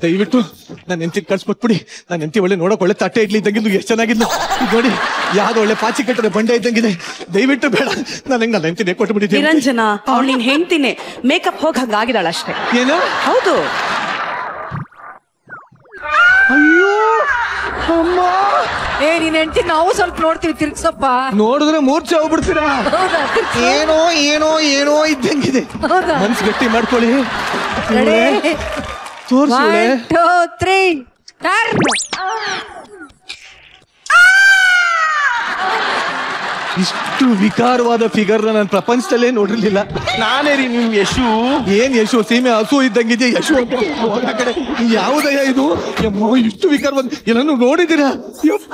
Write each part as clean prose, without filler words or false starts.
ದಯವಿಟ್ಟು ನಾನು ಹೆಂಡತಿ ಕಳ್ಸ್ಕೊಟ್ಬಿಡಿ. ನಾನು ಹೆಂಡತಿ ಒಳ್ಳೆ ನೋಡಕ್ ಒಳ್ಳೆ ತಟ್ಟೆ ಇಡ್ಲಿ ಇದ್ದಂಗಿದ್ದು ಎಷ್ಟು ಚೆನ್ನಾಗಿದ್ದು. ಇದು ನೋಡಿ ಯಾವ್ದು ಒಳ್ಳೆ ಪಾಚಿ ಕಟ್ಟದ ಬಂಡೆ ಇದ್ದಂಗಿದೆ. ದಯವಿಟ್ಟು ಬೇಡ, ನಾನು ಹೆಂಗ್ ನನ್ನ ಹೆಂಡತಿನೇ ಕೊಟ್ಬಿಟ್ಟಿದ್ದೆ. ನಿರಂಜನ ಅವ್ಳು ನಿನ್ ಹೆಂಡ್ತಿನೇ, ಮೇಕಪ್ ಹೋಗಿ ಹಂಗಾಗಿದ್ದಾಳ ಅಷ್ಟೇ. ಏನು? ಹೌದು. ಅಯ್ಯೋ ಅಮ್ಮ, ನೀನ್ ಹೆಂಡತಿ ನಾವು ಸ್ವಲ್ಪ ನೋಡ್ತೀವಿ, ತಿರ್ಗ್ಸಪ್ಪ. ನೋಡಿದ್ರೆ ಮೂರ್ಛೆ ಹೋಗ್ಬಿಡ್ತೀರಾ? ಏನೋ ಏನೋ ಏನೋ ಇದ್ದಂಗಿದೆ. ಮನ್ಸು ಗಟ್ಟಿ ಮಾಡ್ಕೊಳ್ಳಿ. ತೋರ್ಸೋಳೆ. 1 2 3 ಇಷ್ಟು ವಿಕಾರವಾದ ಫಿಗರ್ ನಾನು ಪ್ರಪಂಚದಲ್ಲೇ ನೋಡಿರ್ಲಿಲ್ಲ. ನಾನೇ ರೀ ನಿಮ್ ಯಶು. ಏನ್ ಯಶು? ಸೀಮೆ ಹಸು ಇದ್ದಂಗಿದೆ ಯಶು ಅಂತ. ಕಡೆ ಯಾವುದಯ್ಯ ಇದು? ಇಷ್ಟು ವಿಕಾರವಾದ ಎಲ್ಲಾನು ನೋಡಿದ್ದೀರಾ? ಯಪ್ಪ,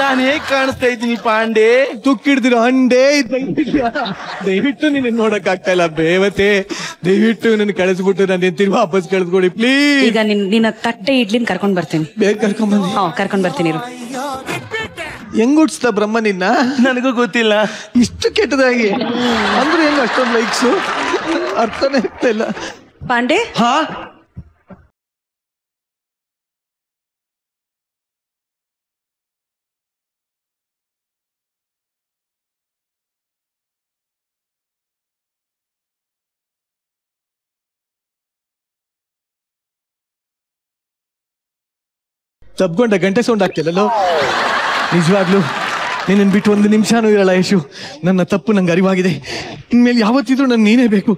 ನಾನು ಹೇಗ್ ಕಾಣಿಸ್ತಾ ಇದ್ದೀನಿ ಪಾಂಡೆ? ತುಕ್ಕಿಡ್ದಿರೋ ಹಂಡೆ ಇದ್ದಂಗಿದ್ಯಾ? ದಯವಿಟ್ಟು ನೀನು ನೋಡಕ್ ಆಗ್ತಾ ಇಲ್ಲ ಬೇವತೆ. ದಯವಿಟ್ಟು ನನ್ನ ಕಳಿಸ್ಬಿಟ್ಟು ನಾನು ತಿರುಗಿ ವಾಪಸ್ ಕಳಿಸ್ಕೊಡಿ ಪ್ಲೀಸ್. ಈಗ ನಿನ್ನ ತಟ್ಟೆ ಇಡ್ಲಿನ ಕರ್ಕೊಂಡ್ ಬರ್ತೀನಿ. ಬೇಗ ಕರ್ಕೊಂಡ್ ಬನ್ನಿ. ಕರ್ಕೊಂಡ್ ಬರ್ತೀನಿ. ಹೆಂಗ್ ಹುಡ್ಸ್ತ ಬ್ರಹ್ಮ ನಿನ್ನ? ನನಗೂ ಗೊತ್ತಿಲ್ಲ. ಇಷ್ಟು ಕೆಟ್ಟದಾಗಿ ಅಂದ್ರೆ ಹೆಂಗ ಅಷ್ಟೊಂದು ಲೈಕ್ಸು? ಅರ್ಥನೇ ಆಗ್ತಾ ಇಲ್ಲ. ಪಾಂಡೆ, ಹಾ, ತಬ್ಕೊಂಡ ಗಂಟೆ ಸೌಂಡ್ ಆಗ್ತಿಲ್ಲಲ್ಲೋ. ನಿಜವಾಗ್ಲು ನೀನನ್ನು ಬಿಟ್ಟು ಒಂದು ನಿಮಿಷನೂ ಇರಲ್ಲ ಯಶು. ನನ್ನ ತಪ್ಪು ನಂಗೆ ಅರಿವಾಗಿದೆ. ಇನ್ಮೇಲೆ ಯಾವತ್ತಿದ್ರು ನನ್ಗೆ ನೀನೇ ಬೇಕು.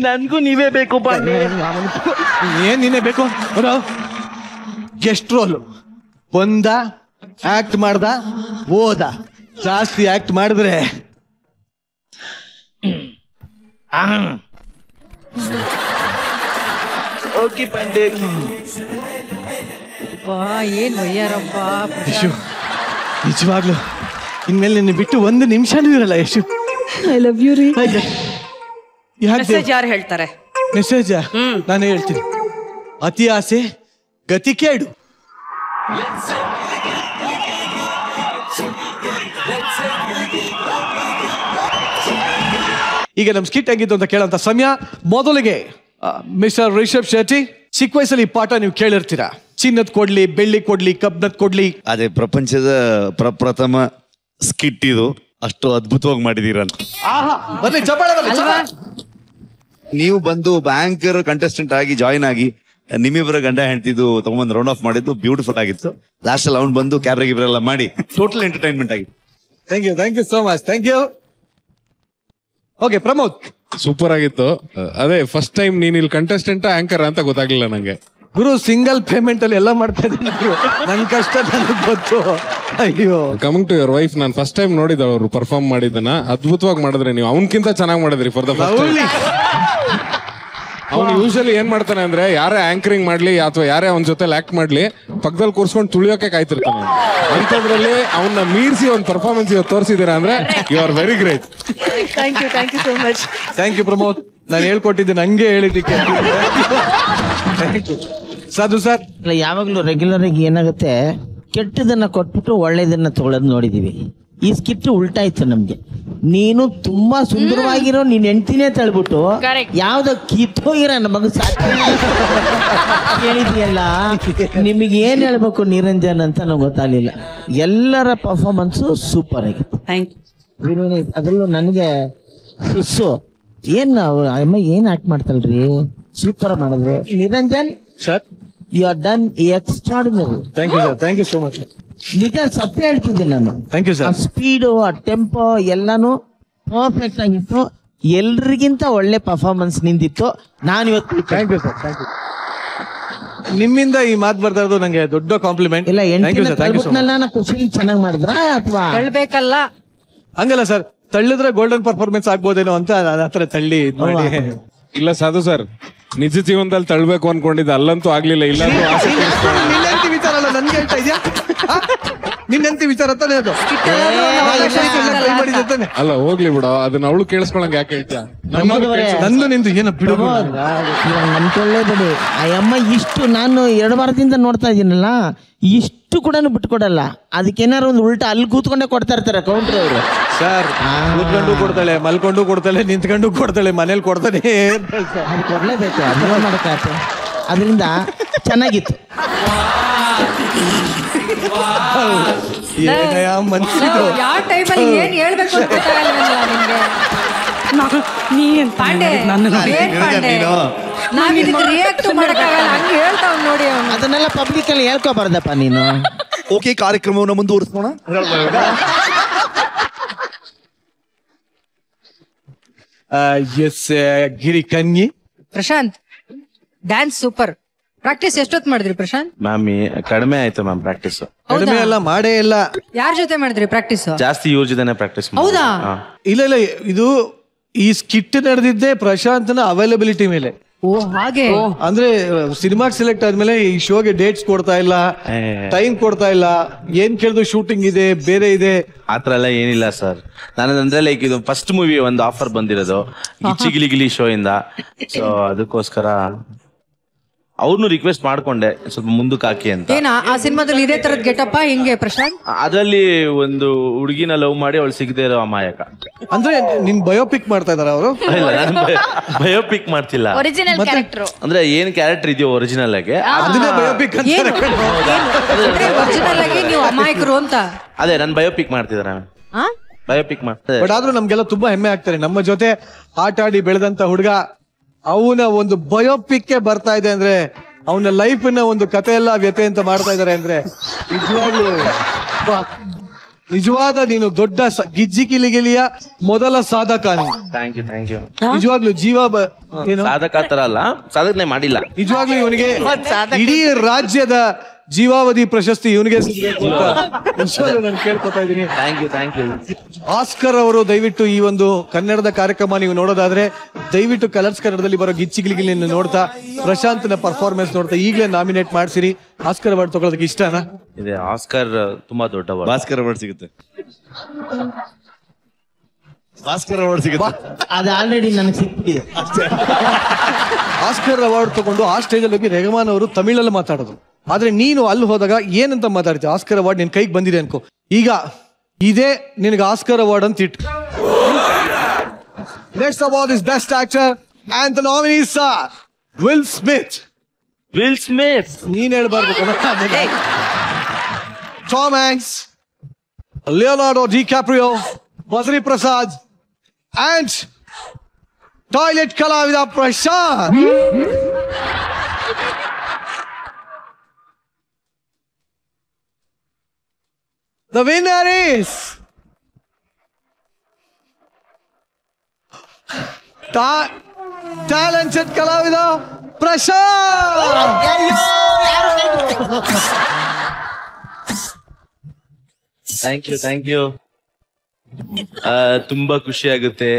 ನನ್ಗೂ ನೀವೇ ಬೇಕು ಪಾಂಡೆ. ಏನ್ ನೀನೇ ಬೇಕು? ಗೆಸ್ಟ್ ರೋಲ್ ಬಂದ, ಆಕ್ಟ್ ಮಾಡ್ದ, ಹೋದ. ಜಾಸ್ತಿ ಆಕ್ಟ್ ಮಾಡಿದ್ರೆ ಓಕೆ ಪಾಂಡೆ. ಏನ್ ವಯ್ಯಾರಪ್ಪ ಯಶು, ನಿಜವಾಗ್ಲು ಇನ್ಮೇಲೆ ನಿನ್ನ ಬಿಟ್ಟು ಒಂದು ನಿಮಿಷನೂ ಇರಲ್ಲ ಯಶು. ಐ ಲವ್ ಯು ರೀ. ಮೆಸೇಜ್ ಯಾರು ಹೇಳ್ತಾರೆ? ಮೆಸೇಜ್ ನಾನೇ ಹೇಳ್ತೀನಿ. ಅತಿ ಆಸೆ ಗತಿ ಕೇಡು. ಈಗ ನಮ್ ಸ್ಕಿಟ್ ಆಗಿದ್ದು ಅಂತ ಕೇಳಂತ ಸಮಯ. ಮೊದಲಿಗೆ ಮಿಸ್ಟರ್ ರಿಷಬ್ ಶೆಟ್ಟಿ, ಚಿಕ್ಕ ವಯಸ್ಸಲ್ಲಿ ಈ ಪಾಠ ನೀವು ಕೇಳಿರ್ತೀರಾ. ಚಿನ್ನದ್ ಕೊಡ್ಲಿ, ಬೆಳ್ಳಿ ಕೊಡ್ಲಿ, ಕಬ್ನದ್ ಕೊಡ್ಲಿ. ಅದೇ ಪ್ರಪಂಚದ ಪ್ರಪ್ರಥಮ ಸ್ಕಿಟ್ ಇದು. ಅಷ್ಟು ಅದ್ಭುತವಾಗಿ ಮಾಡಿದೀರ. ಬನ್ನಿ ಚಪ್ಪಾಳೆ ಬರಲಿ. ನೀವು ಬಂದು ಬ್ಯಾಂಕರ್ ಕಂಟೆಸ್ಟೆಂಟ್ ಆಗಿ ಜಾಯಿನ್ ಆಗಿ ನಿಮ್ಮಿಬ್ಬರ ಗಂಡ ಹೆಂಡ್ತಿದ್ದು ತಗೊಂಡ್ ರೌಂಡ್ ಆಫ್ ಮಾಡಿದ್ದು ಬ್ಯೂಟಿಫುಲ್ ಆಗಿತ್ತು. ಲಾಸ್ಟ್ ಅಲ್ಲಿ ಅವ್ನು ಬಂದು ಕ್ಯಾಬ್ರೆ ಗಿಬ್ರೆಲ್ಲ ಮಾಡಿ ಟೋಟಲ್ ಎಂಟರ್ಟೈನ್ಮೆಂಟ್ ಆಗಿತ್ತು. Thank you so much. Thank you. Okay Pramod, super ಆಗಿತ್ತು. ಅದೇ ಫಸ್ಟ್ ಟೈಮ್ ನೀನ್ ಇಲ್ಲಿ ಕಂಟೆಸ್ಟೆಂಟ್ ಆಂಕರ್ ಅಂತ ಗೊತ್ತಾಗ್ಲಿಲ್ಲ ನಂಗೆ. ಗುರು ಸಿಂಗಲ್ ಪೇಮೆಂಟ್ ಅಲ್ಲಿ ಎಲ್ಲ ಮಾಡ್ತಾ ಇದ್ದೀನಿ. ನನ್ ಕಷ್ಟ ನನಗೆ ಗೊತ್ತು. ಅಯ್ಯೋ, ಕಮಿಂಗ್ ಟು ಯುವರ್ ವೈಫ್, ನಾನು ಫಸ್ಟ್ ಟೈಮ್ ನೋಡಿದ ಅವರು ಪರ್ಫಾರ್ಮ್ ಮಾಡಿದ್ದನ್ನ ಅದ್ಭುತವಾಗಿ ಮಾಡಿದ್ರಿ ನೀವು. ಅವನ್ಕಿಂತ ಚೆನ್ನಾಗಿ ಮಾಡಿದ್ರಿ ಫಾರ್ ದ ಫಸ್ಟ್ ಟೈಮ್. ಅವ್ನು ಯೂಶಲಿ ಏನ್ ಮಾಡ್ತಾನೆ ಅಂದ್ರೆ, ಯಾರೇ ಆಂಕರಿಂಗ್ ಮಾಡ್ಲಿ ಅಥವಾ ಯಾರೇ ಅವನ ಜೊತೆ ಆಕ್ಟ್ ಮಾಡ್ಲಿ, ಪಕ್ಕದಲ್ಲಿ ಕೂರ್ಸ್ಕೊಂಡು ತುಳಿಯೋಕೆ ಕಾಯ್ತಿರ್ತಾನೆ. ಅಂತದ್ರಲ್ಲಿ ಅವನ್ನ ಮೀರಿಸಿ ಒಂದು ಪರ್ಫಾರ್ಮೆನ್ಸ್ ಇವತ್ತು ತೋರಿಸಿದೀರಾ ಅಂದ್ರೆ you are very great. Thank you so much. Thank you Pramod. ನಾನು ಹೇಳ್ಕೊಟ್ಟಿದ್ದೀನಿ ಹಂಗೆ ಹೇಳಿದ್ದಕ್ಕೆ. ಸಾಧು ಸರ್, ಯಾವಾಗ್ಲೂ ರೆಗ್ಯುಲರ್ ಆಗಿ ಏನಾಗುತ್ತೆ, ಕೆಟ್ಟದನ್ನ ಕೊಟ್ಬಿಟ್ಟು ಒಳ್ಳೇದನ್ನ ತಗೊಳ್ಳೋದು ನೋಡಿದೀವಿ. ಈ ಸ್ಕಿಟ್ ಉಲ್ಟಾ ಇತ್ತು ನಮ್ಗೆ. ನೀನು ತುಂಬಾ ಸುಂದರವಾಗಿರೋ ನೀನ್ ಹೆಂಡ್ತಿನೇ ತಳ್ಬಿಟ್ಟು ಯಾವ್ದೋ ಕಿತ್ತೋಗಿರೋ ನಮಗ ಹೇಳಿದ್ಯಲ್ಲ. ನಿಮಗೆ ಏನ್ ಹೇಳ್ಬೇಕು ನಿರಂಜನ್ ಅಂತ ನಂಗೆ ಗೊತ್ತಾಗ್ಲಿಲ್ಲ. ಎಲ್ಲರ ಪರ್ಫಾರ್ಮೆನ್ಸ್ ಸೂಪರ್ ಆಗಿತ್ತು. ಅದ್ರಲ್ಲೂ ನನಗೆ ಏನ್ ಅಮ್ಮ ಏನ್ ಆಕ್ಟ್ ಮಾಡ್ತಲ್ರಿ, ಸೂಪರ್ ಮಾಡಿದ್ರು. Niranjan sir, you are done extraordinary. Thank you sir. Thank you so much. ನಿಜ ಸತ್ಯ ಹೇಳ್ತಿದ್ದೆ ನಾನು. Thank you sir. ಸ್ಪೀಡು, ಆ ಟೆಂಪೋ ಎಲ್ಲಾನು ಪರ್ಫೆಕ್ಟ್ ಆಗಿತ್ತು. ಎಲ್ರಿಗಿಂತ ಒಳ್ಳೆ ಪರ್ಫಾರ್ಮೆನ್ಸ್ ನಿಂದಿತ್ತು. ನಾನು ಇವತ್ತು thank you sir. Thank you. ನಿಮ್ಮಿಂದ ಈ ಮಾತು ಬರ್ತಾ ಇರೋದು ನಂಗೆ ದೊಡ್ಡ ಕಾಂಪ್ಲಿಮೆಂಟ್. ಇಲ್ಲ ಎಂಟು ಖುಷಿ ಚೆನ್ನಾಗಿ ಮಾಡಿದ್ರ ಅಥವಾ ಹೇಳ್ಬೇಕಲ್ಲ? ಹಂಗಲ್ಲ ಸರ್, ತಳ್ಳಿದ್ರೆ ಗೋಲ್ಡನ್ ಪರ್ಫಾರ್ಮೆನ್ಸ್ ಆಗ್ಬೋದೇನೋ ಅಂತ ಆತರ ತಳ್ಳಿ ಇಲ್ಲ ಸಾಧು ಸರ್, ನಿಜ ಜೀವನದಲ್ಲಿ ತಳ್ಬೇಕು ಅನ್ಕೊಂಡಿದ್ದೆ, ಅಲ್ಲಂತೂ ಆಗ್ಲಿಲ್ಲ. ಇಲ್ಲ ನಿನ್ನಂತಿ ವಿಚಾರ ಅಲ್ಲ ನನ್ಗೆ ಹೇಳ್ತಾ ಇದೆಯಾ? ನಿನ್ನಂತಿ ವಿಚಾರ ತಾನೇ ಅದು. ಅಲ್ಲ ಹೋಗ್ಲಿ ಬಿಡೋ, ಅದನ್ನ ಅವಳು ಕೇಳಿಸ್ಕೊಳಂಗ ಯಾಕೆ ಹೇಳ್ತೀಯ? ನಂದು ನಿಂದು ಏನೋ ಬಿಡು. ನನ್ಕೊಳ್ಳೇಬೇಡಿ. ಆ ಅಮ್ಮ ಇಷ್ಟು ನಾನು 2 ವಾರದಿಂದ ನೋಡ್ತಾ ಇದೀನಲ್ಲ, ಇಷ್ಟು ಇಷ್ಟು ಕೂಡ ಬಿಟ್ಕೊಡಲ್ಲ. ಅದಕ್ಕೇನಾರು ಒಂದು ಉಲ್ಟಾ ಅಲ್ಲಿ ಕೂತ್ಕೊಂಡೇ ಕೊಡ್ತಾ ಇರ್ತಾರೆ ಕೌಂಟ್ರ್ ಅವರು. ಸರ್ ಕೂತ್ಕೊಂಡು ಕೊಡ್ತಾಳೆ, ಮಲ್ಕೊಂಡು ಕೊಡ್ತಾಳೆ, ನಿಂತ್ಕೊಂಡು ಕೊಡ್ತಾಳೆ, ಮನೇಲಿ ಕೊಡ್ತಾನೆ. ಅದು ಕೊಡ್ಲೇಬೇಕು, ಅದನ್ನ ಮಾಡೋಕ್ಕಾಗತ್ತೆ. ಅದರಿಂದ ಚೆನ್ನಾಗಿತ್ತು. ಏನಯ್ಯ ಮನ್ಸಿದು. ಯಾವ ಟೈಮಲ್ಲಿ ಏನ್ ಹೇಳ್ಬೇಕು ಅಂತ ಗೊತ್ತಾಗಲ್ವಲ್ಲ ನಿಮ್ಗೆ. ನೀನ್ ಪಾಂಡೆ ಏನ್ ಪಾಂಡೆ, ನಾವ್ ಇದಕ್ಕೆ ರಿಯಾಕ್ಟ್ ಮಾಡಕ್ಕಾಗಲ್ಲ, ಹಂಗೆ ಹೇಳ್ತಾವ್ ನೋಡಿ ಅವ್ನು. ಅದನ್ನೆಲ್ಲ ಪಬ್ಲಿಕ್ ಅಲ್ಲಿ ಹೇಳ್ಕೊಬಾರ್ದಪ್ಪ ನೀನು. ಓಕೆ, ಕಾರ್ಯಕ್ರಮವನ್ನು ಮುಂದುವರಿಸೋಣ. ಎಸ್ ಗಿರಿ ಕನ್ಯೆ. Prashant dance super. ಪ್ರಾಕ್ಟೀಸ್ ಎಷ್ಟೊತ್ತು ಮಾಡಿದ್ರಿ ಪ್ರಶಾಂತ್? ಮ್ಯಾಮ್ ಕಡಿಮೆ ಆಯ್ತು ಮ್ಯಾಮ್ ಪ್ರಾಕ್ಟೀಸ್. ಕಡಿಮೆ ಎಲ್ಲ ಮಾಡೇ ಇಲ್ಲ. ಯಾರ ಜೊತೆ ಮಾಡಿದ್ರಿ ಪ್ರಾಕ್ಟೀಸ್? ಜಾಸ್ತಿ ಇವ್ರ ಜೊತೆನೆ ಪ್ರಾಕ್ಟೀಸ್. ಹೌದಾ? ಇಲ್ಲ ಇಲ್ಲ, ಇದು ಈ ಸ್ಕಿಟ್ ನಡೆದಿದ್ದೆ ಪ್ರಶಾಂತ್ನ ಅವೈಲಬಿಲಿಟಿ ಮೇಲೆ. ಓ ಹಾಗೆ. ಅಂದ್ರೆ ಸಿನಿಮಾಗ್ ಸೆಲೆಕ್ಟ್ ಆದ್ಮೇಲೆ ಈ ಶೋಗೆ ಡೇಟ್ಸ್ ಕೊಡ್ತಾ ಇಲ್ಲ, ಟೈಮ್ ಕೊಡ್ತಾ ಇಲ್ಲ, ಏನ್ ಕೇಳಿದ್ರು ಶೂಟಿಂಗ್ ಇದೆ, ಬೇರೆ ಇದೆ. ಆತರ ಎಲ್ಲ ಏನಿಲ್ಲ ಸರ್. ನಾನಂದ್ರೆ ಲೈಕ್ ಇದು ಫಸ್ಟ್ ಮೂವಿ ಒಂದು ಆಫರ್ ಬಂದಿರೋದು ಗಿಚ್ಚಿ ಗಿಲಿ ಗಿಲಿ ಶೋ ಇಂದ. ಸೊ ಅದಕ್ಕೋಸ್ಕರ ಅವ್ರನ್ನು ರಿಕ್ವೆಸ್ಟ್ ಮಾಡ್ಕೊಂಡೆ ಸ್ವಲ್ಪ ಮುಂದಕ್ಕೆ ಹಾಕಿ ಅಂತ. ಏನ ಆ ಸಿನಿಮಾದಲ್ಲಿ ಇದೇ ತರದ್ ಗೆಟಪ್ಪ ಹಿಂಗೆ ಪ್ರಶಾಂತ್? ಅದ್ರಲ್ಲಿ ಒಂದು ಹುಡುಗಿನ ಲವ್ ಮಾಡಿ ಅವಳು ಸಿಗದೆ ಇರೋ ಅಮಾಯಕ. ಅಂದ್ರೆ ನಿನ್ ಬಯೋಪಿಕ್ ಮಾಡ್ತಾ ಇದಾರ ಅವರು? ಬಯೋಪಿಕ್ ಮಾಡ್ತಿಲ್ಲ, ಒರಿಜಿನಲ್ ಕ್ಯಾರೆಕ್ಟರ್. ಅಂದ್ರೆ ಏನ್ ಕ್ಯಾರೆಕ್ಟರ್ ಇದೆಯೋ ಒರಿಜಿನಲ್ ಆಗಿ ಅದನ್ನೇ ಬಯೋಪಿಕ್ ಒರಿಜಿನಲ್ ಆಗಿ ನೀವು ಅಮಾಯಕರು ಅಂತ. ಅದೇ ನನ್ ಬಯೋಪಿಕ್ ಮಾಡ್ತಿದಾರೆ, ಬಯೋಪಿಕ್ ಮಾಡ್ತಾರೆ. ಬಟ್ ಆದ್ರೂ ನಮ್ಗೆಲ್ಲ ತುಂಬಾ ಹೆಮ್ಮೆ ಆಗ್ತಾರೆ. ನಮ್ಮ ಜೊತೆ ಆಟ ಆಡಿ ಬೆಳೆದಂತ ಹುಡುಗ ಅವನ ಒಂದು ಬಯೋಪಿಕ್ ಬರ್ತಾ ಇದೆ ಅಂದ್ರೆ, ಅವನ ಲೈಫ್ ನ ಒಂದು ಕತೆ ಎಲ್ಲ ವ್ಯತೆ ಅಂತ ಮಾಡ್ತಾ ಇದಾರೆ ಅಂದ್ರೆ ನಿಜವಾದ ನೀನು ದೊಡ್ಡ ಗಿಜ್ಜಿ ಗಿಲಿಗಿಲಿಯ ಮೊದಲ ಸಾಧಕ. Thank you thank you. ನಿಜವಾಗ್ಲು ಏನು ಸಾಧಕ ತರ ಅಲ್ಲ, ಸಾಧನೆ ಮಾಡಿಲ್ಲ. ನಿಜವಾಗ್ಲೂ ಇವನಿಗೆ ಇಡೀ ರಾಜ್ಯದ ಜೀವಾವಧಿ ಪ್ರಶಸ್ತಿ ಇವನಿಗೆ ನಾನು ಕೇಳ್ಕೊತಾ ಇದ್ದೀನಿ. Thank you thank you. Oscar ಅವರು ದಯವಿಟ್ಟು ಈ ಒಂದು ಕನ್ನಡದ ಕಾರ್ಯಕ್ರಮ ನೀವು ನೋಡೋದಾದ್ರೆ ದಯವಿಟ್ಟು ಕಲರ್ಸ್ ಕನ್ನಡದಲ್ಲಿ ಬರೋ ಗಿಚ್ಚಿಗಿಲಿಗಿಲಿಯನ್ನು ನೋಡ್ತಾ ಪ್ರಶಾಂತ್ನ ಪರ್ಫಾರ್ಮೆನ್ಸ್ ನೋಡ್ತಾ ಈಗಲೇ ನಾಮಿನೇಟ್ ಮಾಡ್ಸಿರಿ. ಆಸ್ಕರ್ ಅವಾರ್ಡ್ ತಗೊಳ್ಳೋದಕ್ಕೆ ಇಷ್ಟನಾ? ಇದೆ, ಆಸ್ಕರ್ ತುಂಬಾ ದೊಡ್ಡ ಅವಾರ್ಡ್. ಭಾಸ್ಕರ್ ಅವಾರ್ಡ್ ಸಿಗುತ್ತೆ. ಭಾಸ್ಕರ್ ಅವಾರ್ಡ್ ಸಿಗುತ್ತೆ. ಅದು ಆಲ್ರೆಡಿ ನನಗೆ ಸಿಕ್ಕಿದೆ. ಆಸ್ಕರ್ ಅವಾರ್ಡ್ ತಗೊಂಡು ಆ ಸ್ಟೇಜ್ ಅಲ್ಲಿ ಹೋಗಿ ರೆಹಮಾನ್ ಅವರು ತಮಿಳಲ್ಲಿ ಮಾತಾಡೋದು. ಆದ್ರೆ ನೀನು ಅಲ್ಲಿ ಹೋದಾಗ ಏನಂತ ಮಾತಾಡ್ತೀಯ? ಆಸ್ಕರ್ ಅವಾರ್ಡ್ ನಿನ್ ಕೈಗೆ ಬಂದಿದೆ ಅನ್ಕೋ, ಈಗ ಇದೇ ನಿನಗೆ ಆಸ್ಕರ್ ಅವಾರ್ಡ್ ಅಂತ ಇಟ್ಟು. Next award is best actor and the nominees are Will Smith. Will Smith ನೀನ್ ಹೇಳ್ಬಾರ್ದು. Tom Hanks, Leonardo DiCaprio, Badri Prasad and toilet ಕಲಾವಿದ Prashanth. The winner is talented ಕಲಾವಿದ Prashanth. Thank you thank you. ತುಂಬಾ ಖುಷಿ ಆಗುತ್ತೆ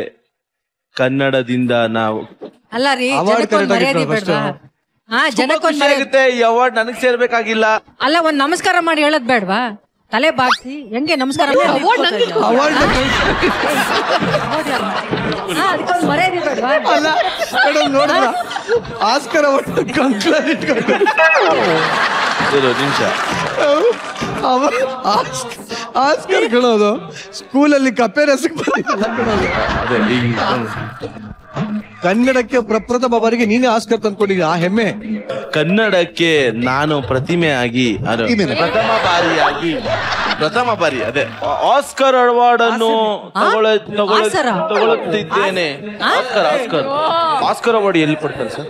ಕನ್ನಡದಿಂದ ನಾವು. ಅಲ್ಲ ರೀ, Award ಜನಕ್ಕೊಂದ್ correct ಮರ್ಯಾದೆ ಆಗಿತ್ತು ಬೇಡ್ವಾ? ಹಾ, ತುಂಬಾ ಜನಕ್ಕೊಂದ್ ಖುಷಿ ಮರ್ಯಾದೆ. ಆಗುತ್ತೆ. ಈ ಅವಾರ್ಡ್ ನನಗ್ ಸೇರ್ಬೇಕಾಗಿಲ್ಲ. ಅಲ್ಲ, ಒಂದ್ ನಮಸ್ಕಾರ ಮಾಡಿ ಹೇಳದ್ ಬೇಡ್ವಾ? ತಲೆ ಬಾಗ್ಸಿ ಹೆಂಗೆ ನಮಸ್ಕಾರ ಮಾಡಿ ಅವಾರ್ಡ್ ಅದಕ್ಕೊಂದು ಮರ್ಯಾದೆ ಬೇಡ್ವಾ? ಅಲ್ಲ ಮೇಡಮ್ ನೋಡಿದ್ರ ಆಸ್ಕರ್ ಅವಾರ್ಡ್ ಕಂಕ್ಲರ್ ಇಟ್ಕೊಂಡು ನಿಮಿಷ ಆಸ್ಕರ್ ಕಣೋದು ಸ್ಕೂಲಲ್ಲಿ ಕಪ್ಪೆ ರಸಕ್ಕೆ ಬಂದಿಲ್ಲ ಕಣೋದು. ಅದೇ ಈಗ ಕನ್ನಡಕ್ಕೆ ಪ್ರಪ್ರಥಮ ಬಾರಿಗೆ ನೀನೇ ಆಸ್ಕರ್ ತಂದ್ಕೊಂಡಿದ್ಯ, ಆ ಹೆಮ್ಮೆ. ಕನ್ನಡಕ್ಕೆ ನಾನು ಪ್ರತಿಮೆ ಆಗಿ ಪ್ರಥಮ ಬಾರಿ ಅದೇ ಆಸ್ಕರ್ ಅವಾರ್ಡ್ ಅನ್ನು ತಗೊಳ್ಳುತ್ತಿದ್ದೇನೆ. ಆಸ್ಕರ್ ಅವಾರ್ಡ್ ಎಲ್ಲಿ ಕೊಡ್ತಾರೆ ಸರ್?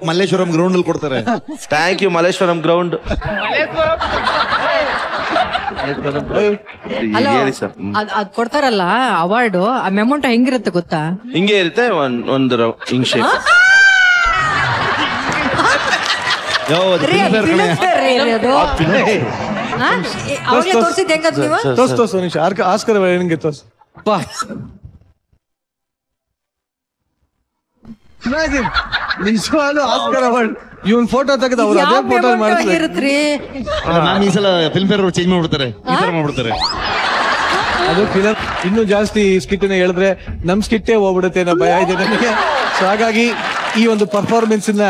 ಮಲ್ಲೇಶ್ವರಂ ಗ್ರೌಂಡ್ ಅಲ್ಲಿ ಕೊಡ್ತಾರೆ. Thank you Malleshwaram ground. ಹೇಳಿ ಸರ್. ಅದ್ ಕೊಡ್ತಾರಲ್ಲ ಅವಾರ್ಡ್, ಆ ಮೆಮೊಂಟೋ ಹೆಂಗಿರುತ್ತೆ ಗೊತ್ತಾ? ಹಿಂಗೆ ಇರುತ್ತೆ, ಒಂದು ಹಿಂಗ್ ಶೇಪ್. ಅವಾಗಲೇ ತೋರಿಸಿದ್ ಹೆಂಗದ್ ನೀವು? ತೋರ್ಸು ನಿಮಿಷ ಆಸ್ಕರ್ ಅವಾರ್ಡ್ ಹೆಂಗೆ ತೋರ್ಸು. ನಿಜವಾದ ಆಸ್ಕರ್ ಅವಾರ್ಡ್ ಇವನ್ ಫೋಟೋ ತೆಗೆದು ಅವ್ರು ಅದೇ ಫೋಟೋ ಮಾಡ್ತಾರೆ. ಮ್ಯಾಮ್ ಈ ಸಲ ಫಿಲ್ಮ್ ಫೇರ್ ಚೇಂಜ್ ಮಾಡ್ಬಿಡ್ತಾರೆ, ಈ ತರ ಮಾಡ್ಬಿಡ್ತಾರೆ. ಅದು ಫಿಲಂ ಇನ್ನೂ ಜಾಸ್ತಿ ಸ್ಕಿಟ್ ಹೇಳಿದ್ರೆ ನಮ್ ಸ್ಕಿಟ್ಟೇ ಹೋಗ್ಬಿಡುತ್ತೆ ಅನ್ನೋ ಭಯ ಇದೆ ನನಗೆ. ಸೊ ಹಾಗಾಗಿ ಈ ಒಂದು ಪರ್ಫಾರ್ಮೆನ್ಸ್ ನ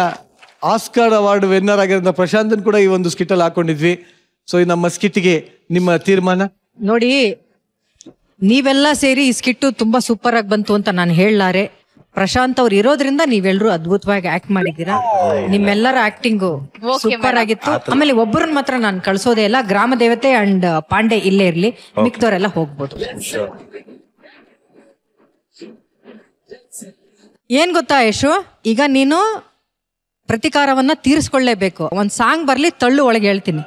ಆಸ್ಕರ್ ಅವಾರ್ಡ್ ವಿನ್ನರ್ ಆಗಿರೋ ಪ್ರಶಾಂತನ್ ಕೂಡ ಈ ಒಂದು ಸ್ಕಿಟ್ ಅಲ್ಲಿ ಹಾಕೊಂಡಿದ್ವಿ. ಸೊ ನಮ್ಮ ಸ್ಕಿಟ್ಗೆ ನಿಮ್ಮ ತೀರ್ಮಾನ? ನೋಡಿ, ನೀವೆಲ್ಲ ಸೇರಿ ಈ ಸ್ಕಿಟ್ಟು ತುಂಬಾ ಸೂಪರ್ ಆಗಿ ಬಂತು ಅಂತ ನಾನು ಹೇಳಲಾರೆ. ಪ್ರಶಾಂತ್ ಅವ್ರು ಇರೋದ್ರಿಂದ ನೀವೆಲ್ಲರೂ ಅದ್ಭುತವಾಗಿ ಆಕ್ಟ್ ಮಾಡಿದ್ದೀರಾ. ನಿಮ್ಮೆಲ್ಲರ ಆಕ್ಟಿಂಗು ಸೂಪರ್ ಆಗಿತ್ತು. ಆಮೇಲೆ ಒಬ್ಬರನ್ನ ಮಾತ್ರ ನಾನು ಕಳ್ಸೋದೇ ಇಲ್ಲ, ಗ್ರಾಮ ದೇವತೆ ಅಂಡ್ ಪಾಂಡೆ ಇಲ್ಲೇ ಇರ್ಲಿ, ಮಿಕ್ದವರೆಲ್ಲ ಹೋಗ್ಬೋದು. ಏನ್ ಗೊತ್ತಾ ಯಶು, ಈಗ ನೀನು ಪ್ರತಿಕಾರವನ್ನ ತೀರಿಸ್ಕೊಳ್ಳೇಬೇಕು. ಒಂದ್ ಸಾಂಗ್ ಬರ್ಲಿ, ತಳ್ಳು ಒಳಗೆ ಹೇಳ್ತೀನಿ.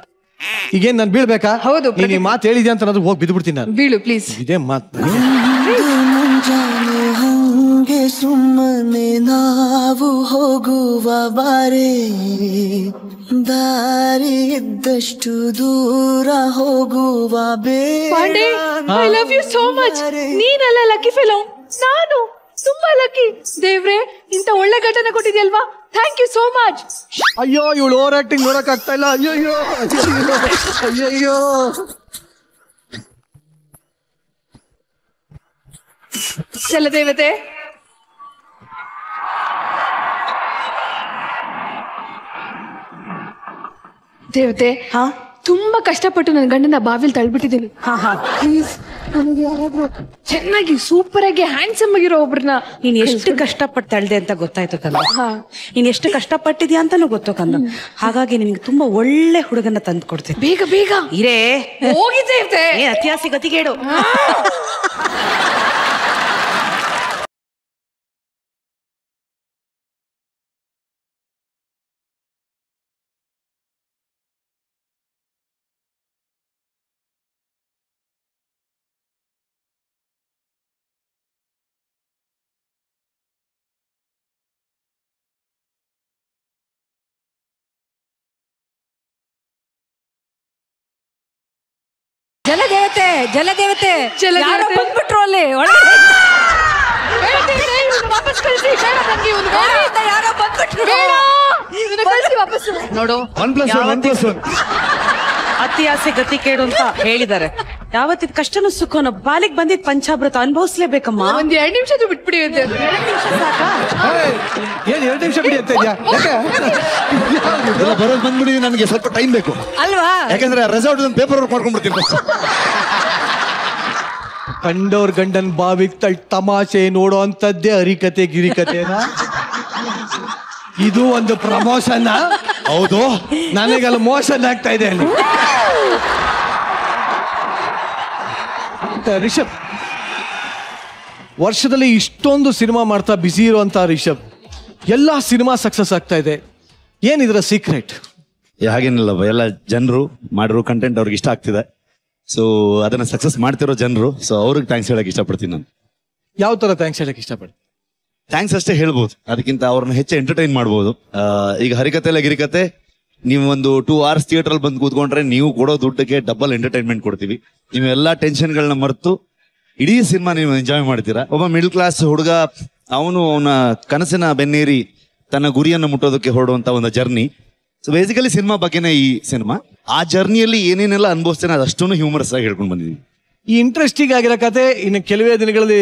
ಈಗೇನ್ ನಾನು ಬೀಳ್ಬೇಕಾ? ಹೌದು, ನೀನ್ ಈ ಮಾತು ಹೇಳಿದ್ಯಾ ಅಂತ ನಾನು ಹೋಗಿ ಬಿದ್ದುಬಿಡ್ತೀನಿ ನಾನು. ಬೀಳು ಪ್ಲೀಸ್. ಇದೇ ಮಾತು. ಹಂಗೆ ಸುಮ್ಮನೆ ನಾವು ಹೋಗುವ ಬಾರೆ, ದಾರಿ ಇದ್ದಷ್ಟು ದೂರ ಹೋಗುವ Pandey, I love you so much. ನೀನಲ್ಲ ಲಕ್ಕಿ ಫೆಲೋ, ನಾನು ತುಂಬಾ ಲಕ್ಕಿ. ದೇವ್ರೆ, ಇಂತ ಒಳ್ಳೆ ಘಟನೆ ಕೊಟ್ಟಿದ್ಯಲ್ವಾ, ಥ್ಯಾಂಕ್ ಯು ಸೋ ಮಚ್. ಅಯ್ಯೋ, ಇವಳು ಓವರ್ ಆಕ್ಟಿಂಗ್ ನೋಡಕ್ ಆಗ್ತಾ ಇಲ್ಲ. ಅಯ್ಯೋ ಅಯ್ಯೋ. ಜಲದೇವತೆ, ದೇವತೆ, ತುಂಬಾ ಕಷ್ಟಪಟ್ಟು ನನ್ನ ಗಂಡನ ಬಾವಿಲ್ ತಳ್ಬಿಟ್ಟಿದ್ದೀನಿ. ಪ್ಲೀಸ್ ನನಗೆ ಯಾರಾದ್ರೂ ಚೆನ್ನಾಗಿ ಸೂಪರ್ ಆಗಿ ಹ್ಯಾಂಡ್ಸಮ್ ಆಗಿರೋ ಒಬ್ರನ್ನ. ನೀನ್ ಎಷ್ಟು ಕಷ್ಟಪಟ್ಟು ತಳ್ದೆ ಅಂತ ಗೊತ್ತಾಯ್ತು ಕಂದ. ನೀನ್ ಎಷ್ಟು ಕಷ್ಟಪಟ್ಟಿದ್ಯಾ ಅಂತಾನು ಗೊತ್ತು ಕಂದ. ಹಾಗಾಗಿ ನಿನ್ಗೆ ತುಂಬಾ ಒಳ್ಳೆ ಹುಡುಗನ ತಂದು ಕೊಡ್ತೀನಿ. ಬೇಗ ಬೇಗ ಇರೇ ಹೋಗಿ ದೇವತೆ. ಅತ್ಯಾಸಿ ಗತಿಗೇಡು. ಜಲದೇವತೆ, ಜಲದೇವತೆ, ಯಾರೋ ಬಂದ್ಬಿಟ್ರು ಅಲ್ಲಿ ವಾಪಸ್ ಕಳಿಸಿ. ಯಾರೋ ಬಂದ್ಬಿಟ್ರು. ವಾಪಸ್ ನೋಡು, 1+1 ಅತಿ ಆಸೆ ಗತಿ ಕೇಡು ಅಂತ ಹೇಳಿದ್ದಾರೆ. ಯಾವತ್ತಿದ್ ಕಷ್ಟನೂ ಸುಖನೋ ಬಾಲಿಗೆ ಬಂದಿದ್ ಪಂಚಾಮೃತ ಅನುಭವಿಸ್ಲೇಬೇಕಮ್ಮ. ಒಂದ್ 2 ನಿಮಿಷ ಬಿಟ್ಬಿಡಿ. 2 ನಿಮಿಷ ಸಾಕಾ? ಏನ್ 2 ನಿಮಿಷ ಬಿಡಿ ಅಂತ ಇದ್ಯಾ? ಬರೋದು ಬಂದ್ಬಿಡಿ, ನನಗೆ ಸ್ವಲ್ಪ ಟೈಮ್ ಬೇಕು ಅಲ್ವಾ? ಯಾಕಂದ್ರೆ ರೆಸಾರ್ಟ್ ಪೇಪರ್ ವರ್ಕ್ ಮಾಡ್ಕೊಂಡ್ಬಿಡ್ತೀನಿ. ಕಂಡೋರ್ ಗಂಡನ್ ಬಾವಿಗ್ ತಮಾಷೆ ನೋಡೋ ಅಂತದ್ದೇ ಹರಿಕತೆ ಗಿರಿಕತೆನ. ಇದು ಒಂದು ಪ್ರಮೋಷನ್. ಹೌದು, ನನಗೆಲ್ಲ ಮೋಷನ್ ಆಗ್ತಾ ಇದೆ ಅಲ್ಲಿ. ರಿಷಬ್, ವರ್ಷದಲ್ಲಿ ಇಷ್ಟೊಂದು ಸಿನಿಮಾ ಮಾಡ್ತಾ ಬಿಸಿ ಇರುವಂತ ರಿಷಬ್, ಎಲ್ಲಾ ಸಿನಿಮಾ ಸಕ್ಸಸ್ ಆಗ್ತಾ ಇದೆ. ಏನಿದ್ರ ಸೀಕ್ರೆಟ್? ಹಾಗೇನಿಲ್ಲ, ಎಲ್ಲ ಜನರು ಮಾಡಿರೋ ಕಂಟೆಂಟ್ ಅವ್ರಿಗೆ ಇಷ್ಟ ಆಗ್ತಿದೆ. ಸೊ ಅದನ್ನ ಸಕ್ಸಸ್ ಮಾಡ್ತಿರೋ ಜನರು, ಸೊ ಅವ್ರಿಗೆ ಥ್ಯಾಂಕ್ಸ್ ಹೇಳಕ್ ಇಷ್ಟಪಡ್ತೀನಿ ನಾನು. ಯಾವ ತರ ಥ್ಯಾಂಕ್ಸ್ ಹೇಳಕ್ ಇಷ್ಟಪಡ್ತೀನಿ? ಥ್ಯಾಂಕ್ಸ್ ಅಷ್ಟೇ ಹೇಳ್ಬೋದು, ಅದಕ್ಕಿಂತ ಅವ್ರನ್ನ ಹೆಚ್ಚು ಎಂಟರ್ಟೈನ್ ಮಾಡ್ಬೋದು. ಈಗ ಹರಿಕತೆ ಇಲ್ಲ ಗಿರಿಕತೆ, ನೀವು ಒಂದು 2 hours ಥಿಯೇಟರ್ ಅಲ್ಲಿ ಬಂದು ಕೂತ್ಕೊಂಡ್ರೆ ನೀವು ಕೊಡೋ ದುಡ್ಡಿಗೆ ಡಬಲ್ ಎಂಟರ್ಟೈನ್ಮೆಂಟ್ ಕೊಡ್ತೀವಿ. ನೀವು ಎಲ್ಲಾ ಟೆನ್ಷನ್ಗಳನ್ನ ಮರೆತು ಇಡೀ ಸಿನಿಮಾ ನೀವು ಎಂಜಾಯ್ ಮಾಡ್ತೀರಾ. ಒಬ್ಬ ಮಿಡಲ್ ಕ್ಲಾಸ್ ಹುಡುಗ, ಅವನ ಕನಸಿನ ಬೆನ್ನೇರಿ ತನ್ನ ಗುರಿಯನ್ನು ಮುಟ್ಟೋದಕ್ಕೆ ಹೊರಡುವಂತ ಒಂದು ಜರ್ನಿ. ಸೊ ಬೇಸಿಕಲಿ ಸಿನಿಮಾ ಬಗ್ಗೆನೇ ಈ ಸಿನಿಮಾ. ಆ ಜರ್ನಿಯಲ್ಲಿ ಏನೇನೆಲ್ಲ ಅನುಭವಿಸ್ತೇನೆ ಅದಷ್ಟನ್ನು ಹ್ಯೂಮರಸ್ ಆಗಿ ಹೇಳ್ಕೊಂಡು ಬಂದಿದ್ದೀವಿ. ಈ ಇಂಟ್ರೆಸ್ಟಿಂಗ್ ಆಗಿರೋ ಕತೆ ಇನ್ನು ಕೆಲವೇ ದಿನಗಳಲ್ಲಿ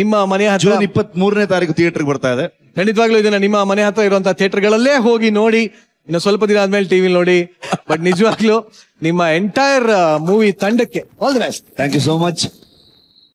ನಿಮ್ಮ ಮನೆ ಹತ್ರ, ಜೂನ್ 23ನೇ ತಾರೀಕು ಥಿಯೇಟರ್ಗೆ ಬರ್ತಾ ಇದೆ. ಖಂಡಿತವಾಗ್ಲೂ ಇದನ್ನ ನಿಮ್ಮ ಮನೆ ಹತ್ರ ಇರುವಂತಹ ಥಿಯೇಟರ್ಗಳಲ್ಲೇ ಹೋಗಿ ನೋಡಿ. ಇನ್ನು ಸ್ವಲ್ಪ ದಿನ ಆದ್ಮೇಲೆ ಟಿವಿ ನೋಡಿ. ಬಟ್ ನಿಜವಾಗ್ಲೂ ನಿಮ್ಮ ಎಂಟೈರ್ ಮೂವಿ ತಂಡಕ್ಕೆ all the best. Thank you so much.